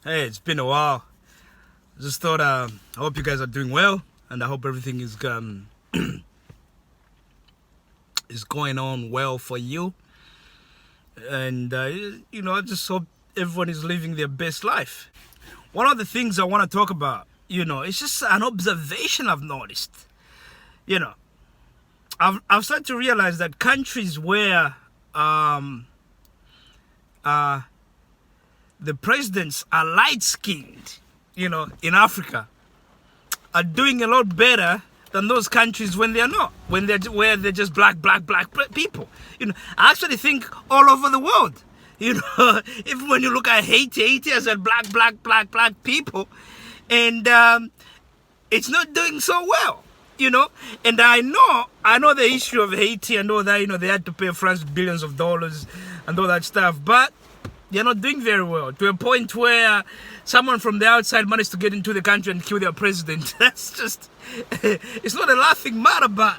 Hey, it's been a while. Just thought, I hope you guys are doing well, and I hope everything is is going on well for you. And I just hope everyone is living their best life. One of the things I want to talk about, it's just an observation I've noticed. You know, I've started to realize that countries where the presidents are light-skinned, in Africa, are doing a lot better than those countries when they're not, where they're just black people. I actually think all over the world, even when you look at Haiti has a black people, and it's not doing so well. And I know the issue of Haiti. I know that they had to pay France billions of dollars and all that stuff, but they're not doing very well, to a point where someone from the outside managed to get into the country and kill their president. That's just, it's not a laughing matter, but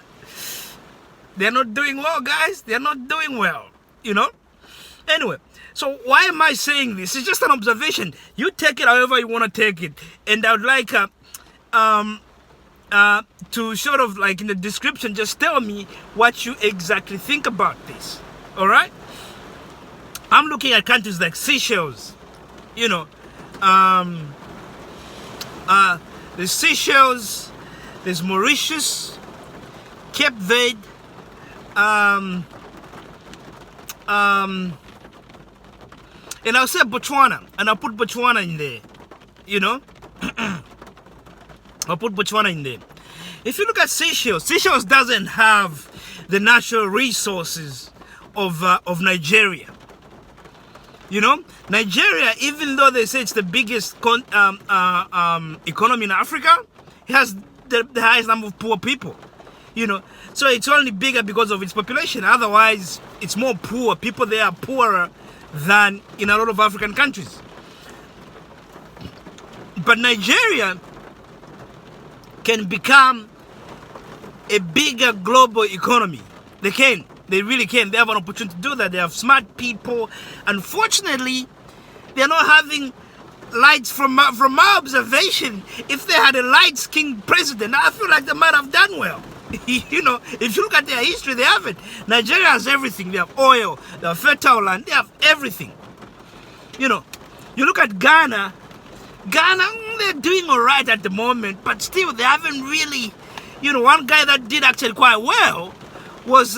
they're not doing well, guys. They're not doing well, Anyway, so why am I saying this? It's just an observation. You take it however you want to take it. And I would like to sort of, like, in the description, just tell me what you exactly think about this. All right? I'm looking at countries like Seychelles. There's Seychelles, there's Mauritius, Cape Verde, and I'll say Botswana, and I'll put Botswana in there. I'll put Botswana in there. If you look at Seychelles doesn't have the natural resources of Nigeria. Nigeria, even though they say it's the biggest economy in Africa, it has the highest number of poor people. So it's only bigger because of its population. Otherwise, it's more poor. People there are poorer than in a lot of African countries. But Nigeria can become a bigger global economy. They can. They really can. They have an opportunity to do that. They have smart people. Unfortunately, they're not having lights. From my observation, if they had a light-skinned president, I feel like they might have done well. If you look at their history, they have it. Nigeria has everything. They have oil, they have fertile land, they have everything. You look at Ghana, they're doing all right at the moment, but still they haven't really, one guy that did actually quite well was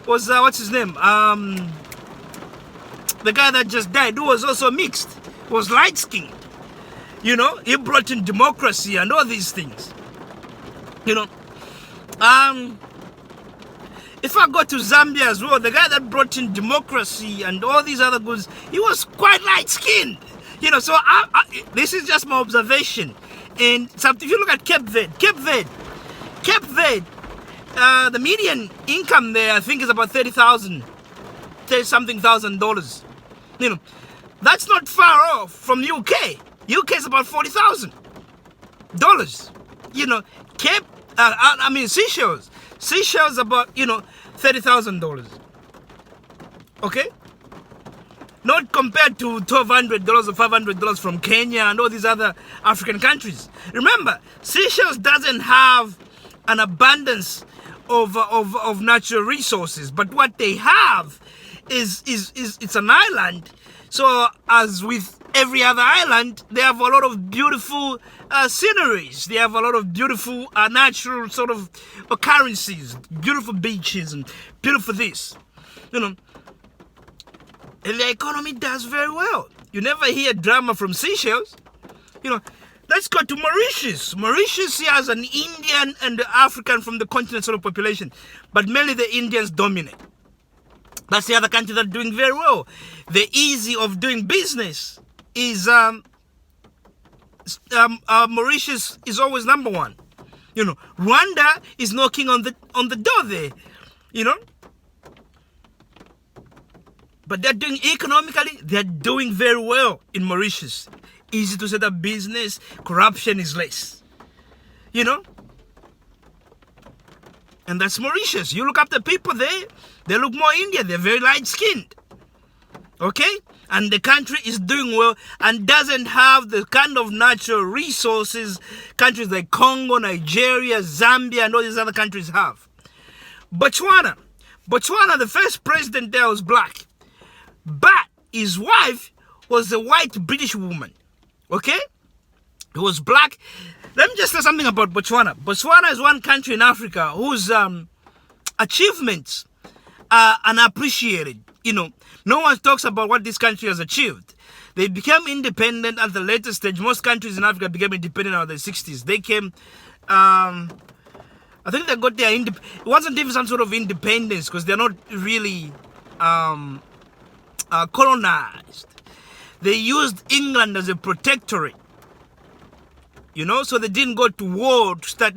what's his name? The guy that just died, who was also mixed, was light-skinned. He brought in democracy and all these things. If I go to Zambia as well, the guy that brought in democracy and all these other goods, he was quite light-skinned. So this is just my observation. And if you look at Cape Verde, the median income there, I think, is about $30,000 $30,000. That's not far off from UK. UK is about $40,000. Seychelles about $30,000. Okay. Not compared to $1,200 or $500 from Kenya and all these other African countries. Remember, Seychelles doesn't have an abundance of natural resources, but what they have is it's an island. So as with every other island, they have a lot of beautiful sceneries. They have a lot of beautiful natural sort of occurrences, beautiful beaches and beautiful this. And the economy does very well. You never hear drama from Seychelles. Let's go to Mauritius. Mauritius has an Indian and African from the continent sort of population, but mainly the Indians dominate. That's the other country that's doing very well. The ease of doing business is Mauritius is always number one. Rwanda is knocking on the door there. But they're doing economically, they're doing very well in Mauritius. Easy to set up business, corruption is less. And that's Mauritius. You look up the people there, they look more Indian, they're very light-skinned. Okay? and the country is doing well and doesn't have the kind of natural resources countries like Congo, Nigeria, Zambia, and all these other countries have. Botswana, the first president there was black, but his wife was a white British woman. Okay? He was black. Let me just say something about Botswana. Botswana is one country in Africa whose achievements are unappreciated. No one talks about what this country has achieved. They became independent at the later stage. Most countries in Africa became independent in the 60s. They came, I think they got their it wasn't even some sort of independence because they're not really colonized. They used England as a protectorate. So they didn't go to war to start.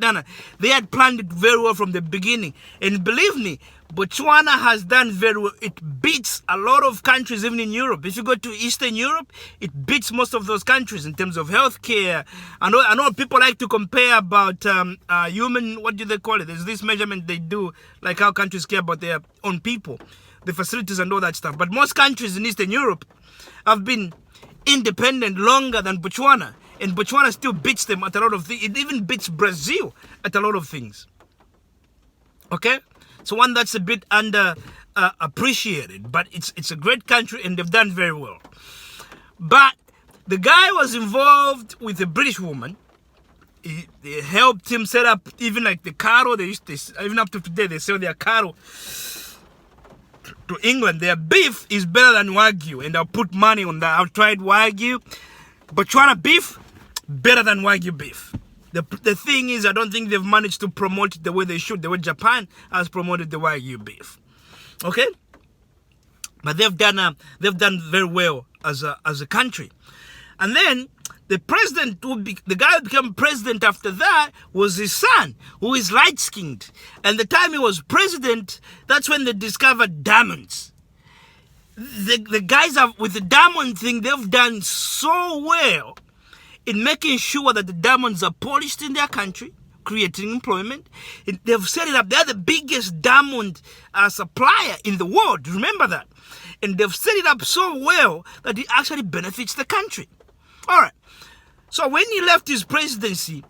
They had planned it very well from the beginning. And believe me, Botswana has done very well. It beats a lot of countries, even in Europe. If you go to Eastern Europe, it beats most of those countries in terms of healthcare. I know people like to compare about human, what do they call it? There's this measurement they do, like how countries care about their own people, the facilities and all that stuff. But most countries in Eastern Europe have been independent longer than Botswana. And Botswana still beats them at a lot of things. It even beats Brazil at a lot of things. Okay? So one that's a bit under appreciated. But it's a great country and they've done very well. But the guy was involved with a British woman. They helped him set up even like the cattle. Even up to today, they sell their cattle to England. Their beef is better than Wagyu. And I'll put money on that. I've tried Wagyu. Botswana beef, better than Wagyu beef. The thing is, I don't think they've managed to promote it the way they should, the way Japan has promoted the Wagyu beef. Okay? But they've done very well as a country. And then the guy who became president after that was his son, who is light-skinned. And the time he was president, that's when they discovered diamonds. The guys with the diamond thing, they've done so well in making sure that the diamonds are polished in their country, creating employment. They've set it up. They're the biggest diamond supplier in the world. Remember that. And they've set it up so well that it actually benefits the country. All right. So when he left his presidency,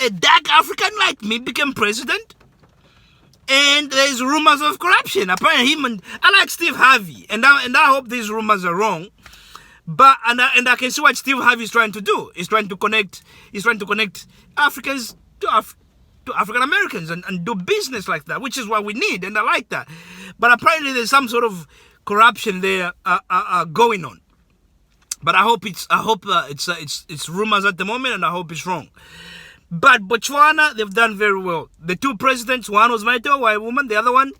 a dark African like me became president. And there's rumors of corruption. Apparently I like Steve Harvey, and I hope these rumors are wrong. But and I can see what Steve Harvey is trying to do. He's trying to connect Africans to African Americans and do business like that, which is what we need, and I like that. But apparently there's some sort of corruption there going on. But I hope it's rumors at the moment, and I hope it's wrong. But Botswana, they've done very well. The two presidents, one was married to a white woman, the other one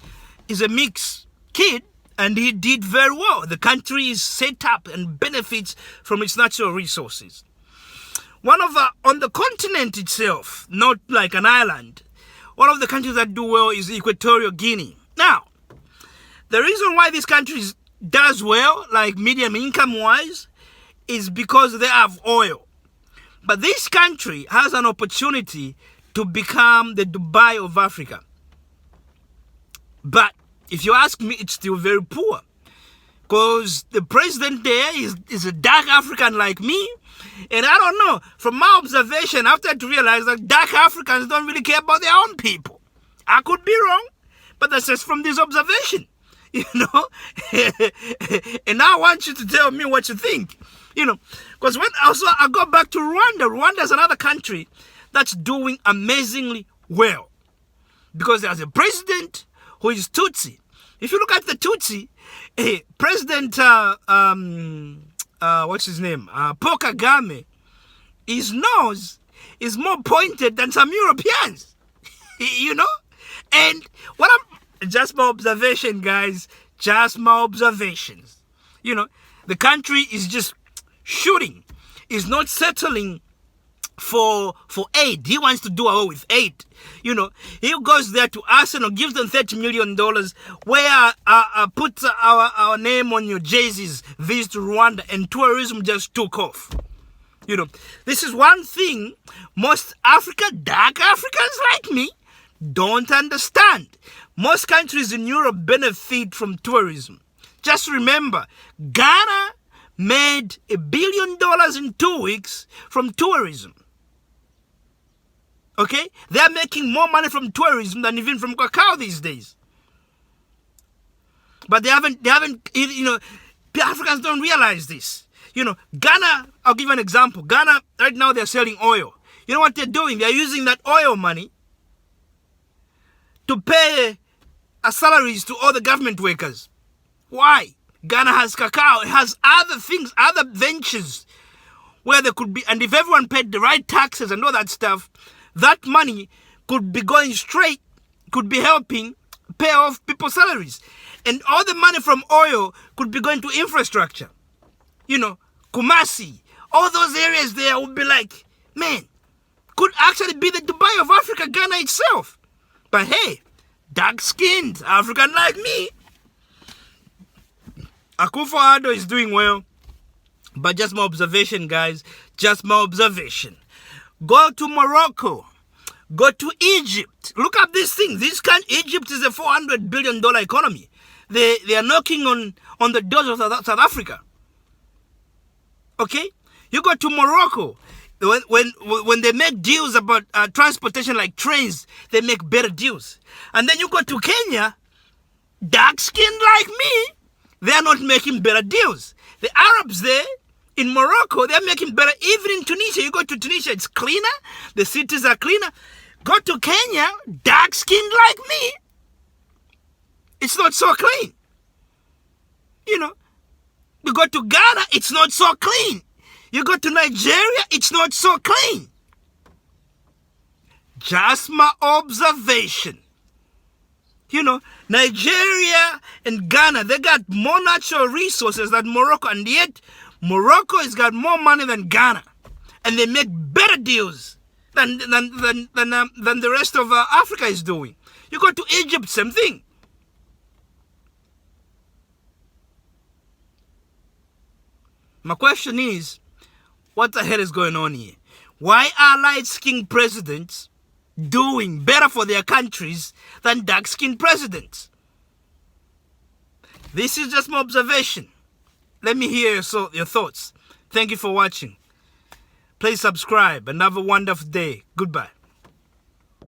is a mixed kid, and he did very well. The country is set up and benefits from its natural resources. On the continent itself, not like an island, one of the countries that do well is Equatorial Guinea. Now, the reason why this country does well, like medium income-wise, is because they have oil. But this country has an opportunity to become the Dubai of Africa. But if you ask me, it's still very poor. Because the president there is a dark African like me. And I don't know, from my observation, I've had to realize that dark Africans don't really care about their own people. I could be wrong, but that's just from this observation. And I want you to tell me what you think. Because when also I go back to Rwanda. Rwanda is another country that's doing amazingly well. Because there's a president who is Tutsi. If you look at the Tutsi, President, what's his name? Paul Kagame, his nose is more pointed than some Europeans. And just my observation, guys, just my observations. The country is just shooting, is not settling for aid. He wants to do away with aid. He goes there to Arsenal, gives them $30 million, where put our name on your jerseys, visit Rwanda, and tourism just took off. This is one thing most dark Africans like me don't understand. Most countries in Europe benefit from tourism. Just remember, Ghana made $1 billion in 2 weeks from tourism. Okay? They're making more money from tourism than even from cacao these days. But they haven't, Africans don't realize this. Ghana, I'll give you an example. Ghana, right now they're selling oil. You know what they're doing? They're using that oil money to pay salaries to all the government workers. Why? Ghana has cacao. It has other things, other ventures where there could be, and if everyone paid the right taxes and all that stuff, that money could be going straight, could be helping pay off people's salaries. And all the money from oil could be going to infrastructure. Kumasi, all those areas there would be like, man, could actually be the Dubai of Africa, Ghana itself. But hey, dark-skinned African like me, Akufo-Addo is doing well. But just my observation, guys. Just my observation. Go to Morocco. Go to Egypt. Look at this thing. Egypt is a $400 billion economy. They are knocking on the doors of South Africa. Okay? You go to Morocco. When they make deals about transportation like trains, they make better deals. And then you go to Kenya, dark-skinned like me, they are not making better deals. The Arabs there in Morocco, they're making better. Even in Tunisia, you go to Tunisia, it's cleaner. The cities are cleaner. Go to Kenya, dark-skinned like me, it's not so clean. You go to Ghana, it's not so clean. You go to Nigeria, it's not so clean. Just my observation. Nigeria and Ghana, they got more natural resources than Morocco, and yet Morocco has got more money than Ghana, and they make better deals than the rest of Africa is doing. You go to Egypt, same thing. My question is, what the hell is going on here? Why are light-skinned presidents doing better for their countries than dark-skinned presidents? This is just my observation. Let me hear your thoughts. Thank you for watching. Please subscribe and have a wonderful day. Goodbye.